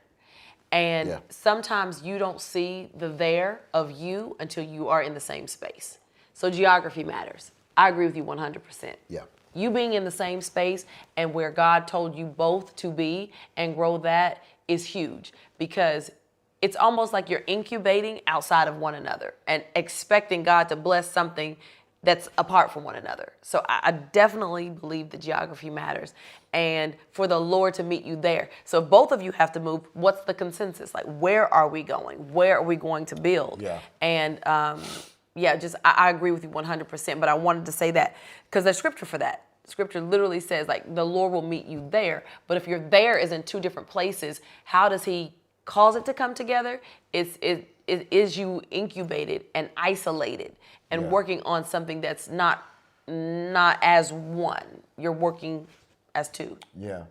And sometimes you don't see the there of you until you are in the same space. So geography matters. I agree with you 100%. Yeah. You being in the same space and where God told you both to be and grow that is huge because it's almost like you're incubating outside of one another and expecting God to bless something that's apart from one another. So I definitely believe that geography matters and for the Lord to meet you there. So if both of you have to move, what's the consensus? Like, where are we going? Where are we going to build? Yeah. And I agree with you 100%, but I wanted to say that because there's scripture for that. Scripture literally says like the Lord will meet you there. But if your there is in two different places, how does he cause it to come together? It is you incubated and isolated and working on something that's not as one. You're working as two. Yeah.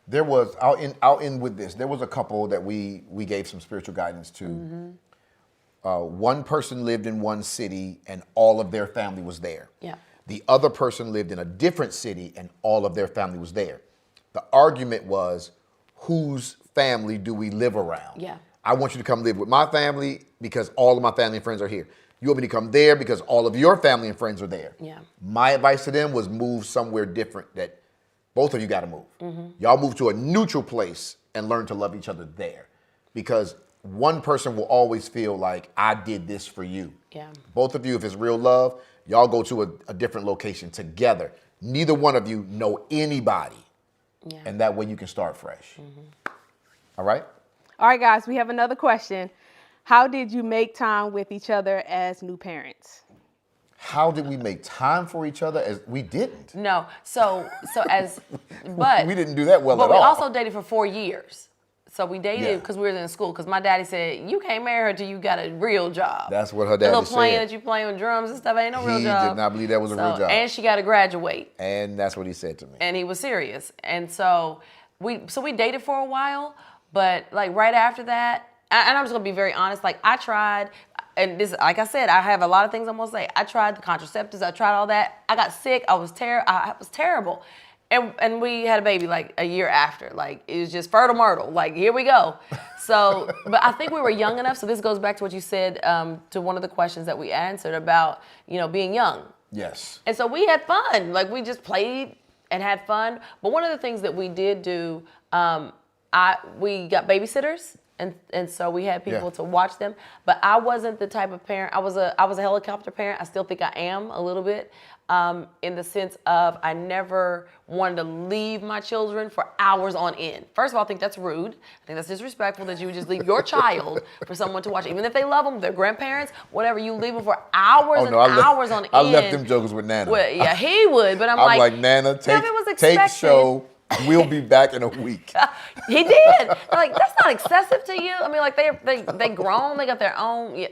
There was, I'll end with this. There was a couple that we gave some spiritual guidance to. Mm-hmm. One person lived in one city and all of their family was there. Yeah. The other person lived in a different city and all of their family was there. The argument was, whose family do we live around? Yeah. I want you to come live with my family because all of my family and friends are here. You want me to come there because all of your family and friends are there. Yeah. My advice to them was move somewhere different that both of you got to move. Y'all move to a neutral place and learn to love each other there, because one person will always feel like I did this for you. Yeah. Both of you, if it's real love, y'all go to a different location together. Neither one of you know anybody. Yeah. And that way you can start fresh. All right? All right, guys, we have another question. How did you make time with each other as new parents? How did we make time for each other? As we didn't. No. So but we didn't do that well but at we all. also dated for 4 years. So we dated because we were in school. Because my daddy said, you can't marry her till you got a real job. That's what her The daddy little playing said. that you playing with drums and stuff ain't no real job. He did not believe that was a real job. And she got to graduate. And that's what he said to me. And he was serious. And so we dated for a while, but like right after that, and I'm just gonna be very honest, like I tried, and this, like I said, I have a lot of things I'm gonna say. I tried the contraceptives, I tried all that. I got sick, I was terrible. And we had a baby like a year after. Like it was just fertile myrtle. Like here we go. So, but I think we were young enough. So this goes back to what you said to one of the questions that we answered about, being young. Yes. And so we had fun. Like we just played and had fun. But one of the things that we did do, we got babysitters. And so we had people to watch them. But I wasn't the type of parent. I was a helicopter parent. I still think I am a little bit. In the sense of I never wanted to leave my children for hours on end. First of all, I think that's rude. I think that's disrespectful that you would just leave your child for someone to watch. Even if they love them, their grandparents, whatever, you leave them for hours hours on end. I left them jokers with Nana. Well, yeah, he would, but I'm like, Nana, take show. We'll be back in a week. He did. Like, that's not excessive to you. I mean, like they grown, they got their own. Yeah,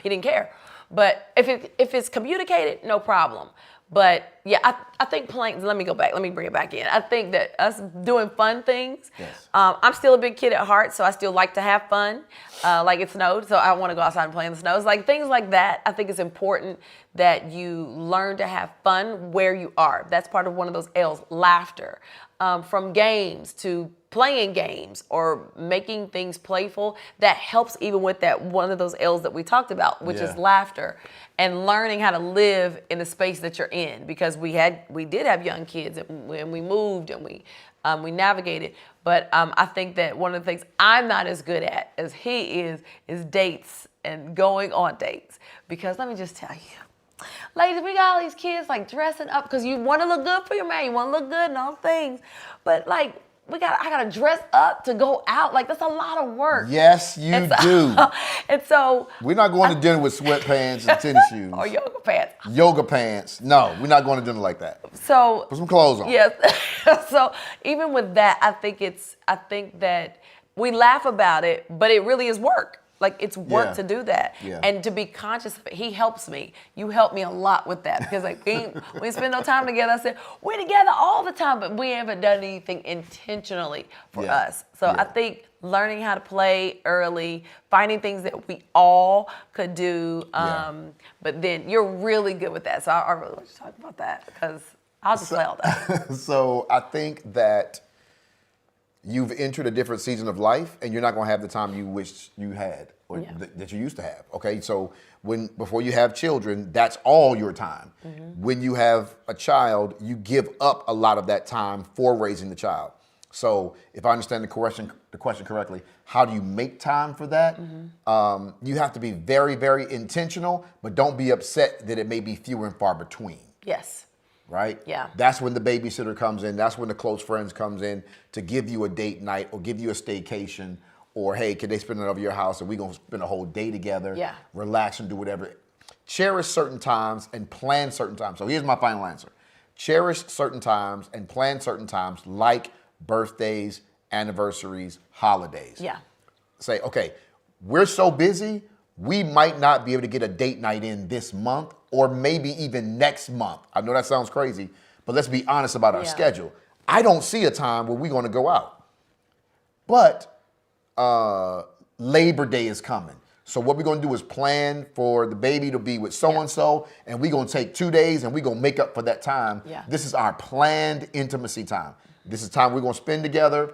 he didn't care. But if it's communicated, no problem. But yeah, I think playing. Let me go back. Let me bring it back in. I think that us doing fun things. Yes. I'm still a big kid at heart, so I still like to have fun. Like it snowed, so I want to go outside and play in the snow. It's like things like that. I think it's important that you learn to have fun where you are. That's part of one of those L's, laughter. From games to playing games or making things playful, that helps even with that one of those L's that we talked about, which is laughter, and learning how to live in the space that you're in, because we did have young kids and we moved and we navigated. But I think that one of the things I'm not as good at as he is dates and going on dates, because let me just tell you, ladies, we got all these kids like dressing up because you want to look good for your man. You want to look good and all things. But like, I got to dress up to go out. Like, that's a lot of work. Yes, you do. And so. We're not going to dinner with sweatpants and tennis shoes. Or yoga pants. Yoga pants. No, we're not going to dinner like that. So. Put some clothes on. Yes. So even with that, I think that we laugh about it, but it really is work. Like, it's work to do that. Yeah. And to be conscious of it. He helps me. You help me a lot with that. Because like we spend no time together. I said, we're together all the time, but we haven't done anything intentionally for us. So I think learning how to play early, finding things that we all could do. But then you're really good with that. So I really want to talk about that, because I'll just play all that. So I think that you've entered a different season of life, and you're not going to have the time you wish you had or that you used to have. Okay, so before you have children, that's all your time. Mm-hmm. When you have a child, you give up a lot of that time for raising the child. So if I understand the question correctly, how do you make time for that? Mm-hmm. You have to be very, very intentional, but don't be upset that it may be few and far between. Yes. Right? Yeah. That's when the babysitter comes in. That's when the close friends comes in to give you a date night or give you a staycation, or, hey, can they spend it over your house and we're going to spend a whole day together, relax and do whatever. Cherish certain times and plan certain times. So here's my final answer. Cherish certain times and plan certain times, like birthdays, anniversaries, holidays. Yeah. Say, okay, we're so busy, we might not be able to get a date night in this month, or maybe even next month. I know that sounds crazy, but let's be honest about our schedule. I don't see a time where we're going to go out. But Labor Day is coming. So what we're going to do is plan for the baby to be with so-and-so, and we're going to take 2 days and we're going to make up for that time. Yeah. This is our planned intimacy time. This is time we're going to spend together.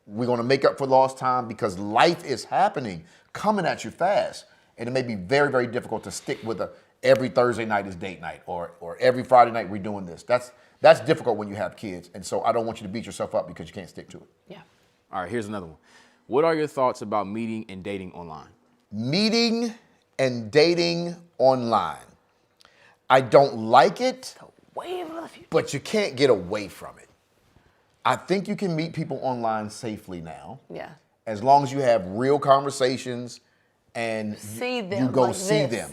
We're going to make up for lost time because life is happening, coming at you fast. And it may be very, very difficult to stick with every Thursday night is date night or every Friday night we're doing this. That's difficult when you have kids. And so I don't want you to beat yourself up because you can't stick to it. Yeah. All right, here's another one. What are your thoughts about meeting and dating online? Meeting and dating online. I don't like it, but you can't get away from it. I think you can meet people online safely now. Yeah. As long as you have real conversations and See them you go like see this. them.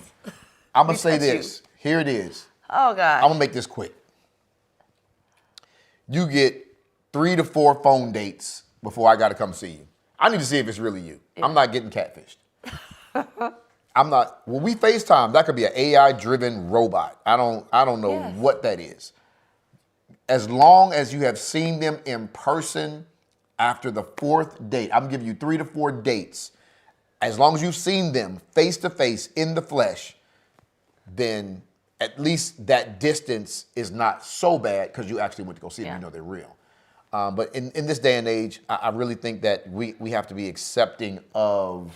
I'm going to say touch this. Here it is. Oh, God. I'm going to make this quick. You get 3 to 4 phone dates before I got to come see you. I need to see if it's really you. Yeah. I'm not getting catfished. I'm not. When we FaceTime, that could be an AI-driven robot. I don't know what that is. As long as you have seen them in person after the 4th date, I'm giving you 3 to 4 dates. As long as you've seen them face to face in the flesh, then at least that distance is not so bad because you actually went to go see them. You know they're real. But in this day and age, I really think that we have to be accepting of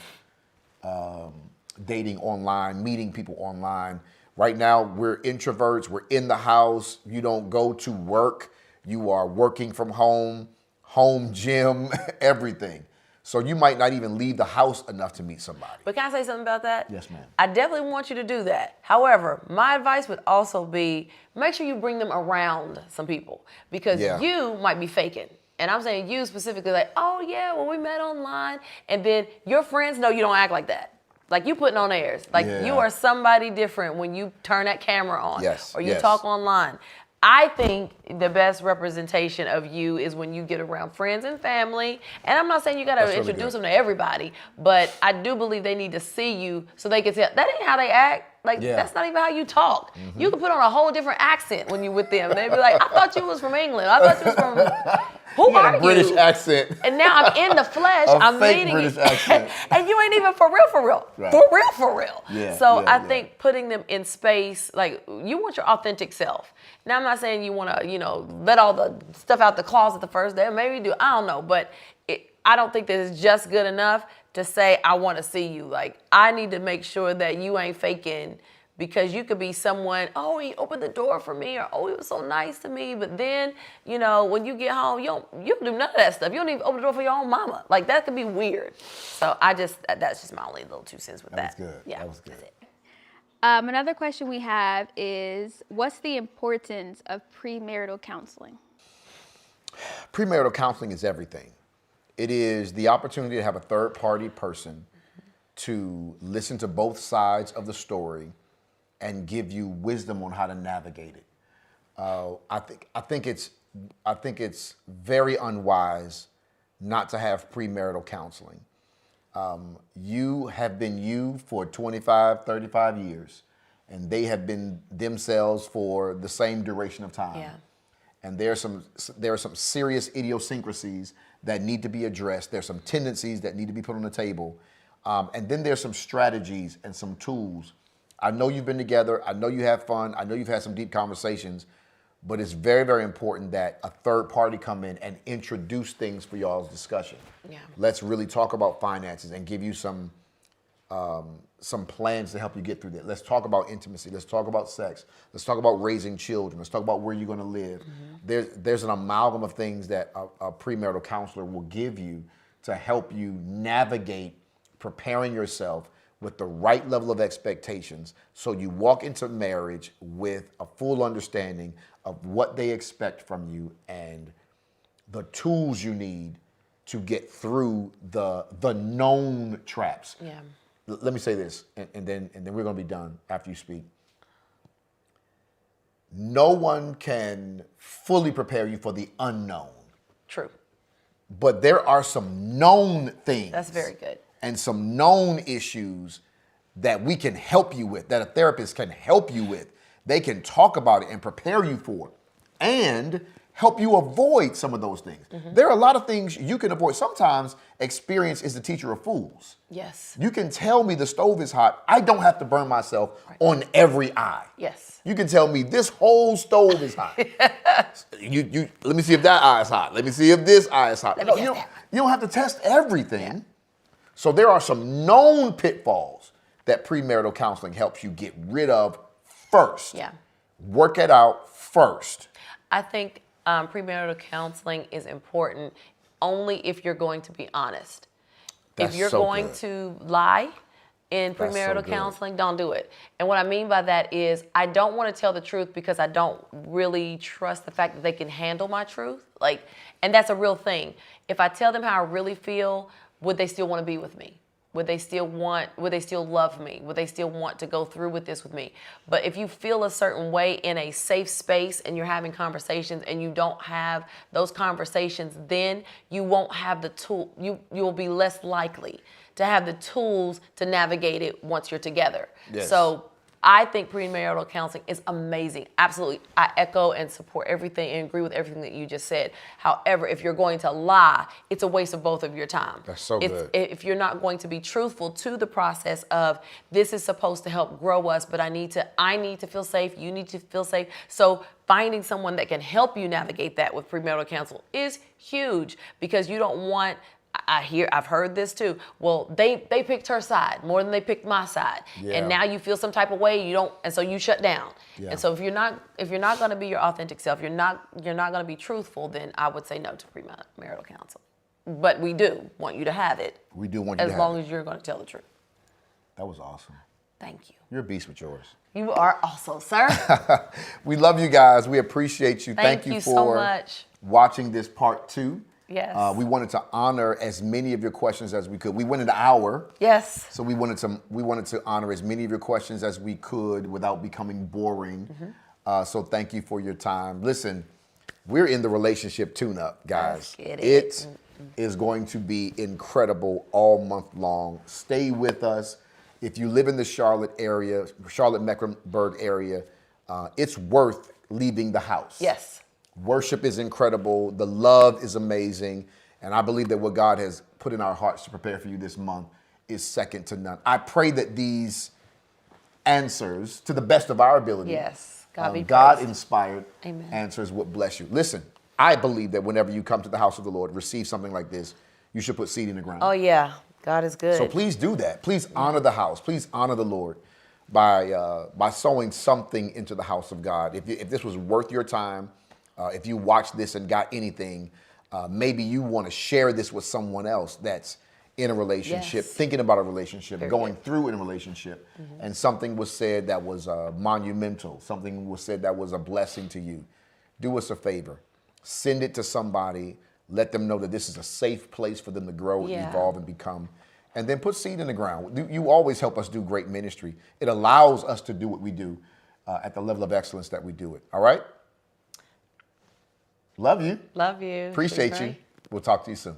dating online, meeting people online. Right now, we're introverts. We're in the house. You don't go to work. You are working from home gym, everything. So you might not even leave the house enough to meet somebody. But can I say something about that? Yes, ma'am. I definitely want you to do that. However, my advice would also be make sure you bring them around some people because you might be faking. And I'm saying you specifically like, oh yeah, well we met online. And then your friends know you don't act like that. Like you putting on airs. Like you are somebody different when you turn that camera on or you talk online. I think the best representation of you is when you get around friends and family. And I'm not saying you got to introduce them to everybody, but I do believe they need to see you so they can tell that ain't how they act. Like, that's not even how you talk. Mm-hmm. You can put on a whole different accent when you're with them. They'd be like, I thought you was from England. I thought you was from... Who are you? British accent. And now I'm in the flesh. I'm meeting British accent. and you ain't even for real. Right. For real. Yeah, so I think putting them in space, like you want your authentic self. Now I'm not saying you want to, let all the stuff out the closet the first day. Maybe you do. I don't know. But I don't think that it's just good enough to say, I want to see you. Like, I need to make sure that you ain't faking because you could be someone, oh, he opened the door for me, or oh, he was so nice to me. But then, when you get home, you don't do none of that stuff. You don't even open the door for your own mama. Like, that could be weird. So that's just my only little 2 cents with that. That was good. Yeah, that was good. Another question we have is, what's the importance of premarital counseling? Premarital counseling is everything. It is the opportunity to have a third-party person to listen to both sides of the story and give you wisdom on how to navigate it. I think it's very unwise not to have premarital counseling. You have been you for 25, 35 years, and they have been themselves for the same duration of time. Yeah. And there are some serious idiosyncrasies that need to be addressed. There's some tendencies that need to be put on the table. And then there's some strategies and some tools. I know you've been together. I know you have fun. I know you've had some deep conversations. But it's very, very important that a third party come in and introduce things for y'all's discussion. Yeah. Let's really talk about finances and give you some plans to help you get through that. Let's talk about intimacy. Let's talk about sex. Let's talk about raising children. Let's talk about where you're going to live. Mm-hmm. There's an amalgam of things that a premarital counselor will give you to help you navigate preparing yourself with the right level of expectations so you walk into marriage with a full understanding of what they expect from you and the tools you need to get through the known traps. Yeah. Let me say this, and then we're going to be done after you speak. No one can fully prepare you for the unknown. True. But there are some known things. That's very good. And some known issues that we can help you with, that a therapist can help you with. They can talk about it and prepare you for it, and help you avoid some of those things. There are a lot of things you can avoid. Sometimes experience is the teacher of fools. Yes. You can tell me the stove is hot. I don't have to burn myself on every eye. Yes. You can tell me this whole stove is hot. You let me see if that eye is hot. Let me see if this eye is hot. No, you don't have to test everything. Yeah. So there are some known pitfalls that premarital counseling helps you get rid of first. Yeah. Work it out first. I think premarital counseling is important only if you're going to be honest. If you're going to lie in premarital counseling, don't do it. And what I mean by that is I don't want to tell the truth because I don't really trust the fact that they can handle my truth. And that's a real thing. If I tell them how I really feel, would they still want to be with me? Would they still love me? Would they still want to go through with this with me? But if you feel a certain way in a safe space and you're having conversations and you don't have those conversations, then you won't have the tool. You'll be less likely to have the tools to navigate it once you're together. Yes. So I think premarital counseling is amazing. Absolutely. I echo and support everything and agree with everything that you just said. However, if you're going to lie, it's a waste of both of your time. That's so good. If you're not going to be truthful to the process of this is supposed to help grow us, but I need to feel safe, you need to feel safe. So finding someone that can help you navigate that with premarital counsel is huge because you don't want I've heard this too. Well, they picked her side more than they picked my side. Yeah. And now you feel some type of way, and so you shut down. Yeah. And so if you're not going to be your authentic self, you're not going to be truthful, then I would say no to premarital counseling. But we do want you to have it. We do want you to have it. As long as you're going to tell the truth. That was awesome. Thank you. You're a beast with yours. You are also, sir. We love you guys. We appreciate you. Thank you for so much. Watching this part 2. Yes. We wanted to honor as many of your questions as we could. We went an hour. Yes. So we wanted to honor as many of your questions as we could without becoming boring. So thank you for your time. Listen, we're in the relationship tune-up, guys. It is going to be incredible all month long. Stay with us. If you live in the Charlotte-Mecklenburg area, it's worth leaving the house. Yes. Worship is incredible. The love is amazing. And I believe that what God has put in our hearts to prepare for you this month is second to none. I pray that these answers, to the best of our ability, God-inspired answers would bless you. Listen, I believe that whenever you come to the house of the Lord, receive something like this, you should put seed in the ground. Oh, yeah. God is good. So please do that. Please honor the house. Please honor the Lord by sowing something into the house of God. If this was worth your time, if you watched this and got anything, maybe you want to share this with someone else that's in a relationship, thinking about a relationship, going through in a relationship, and something was said that was monumental, something was said that was a blessing to you. Do us a favor. Send it to somebody. Let them know that this is a safe place for them to grow, evolve, and become. And then put seed in the ground. You always help us do great ministry. It allows us to do what we do at the level of excellence that we do it. All right? Love you. Love you. Appreciate you. We'll talk to you soon.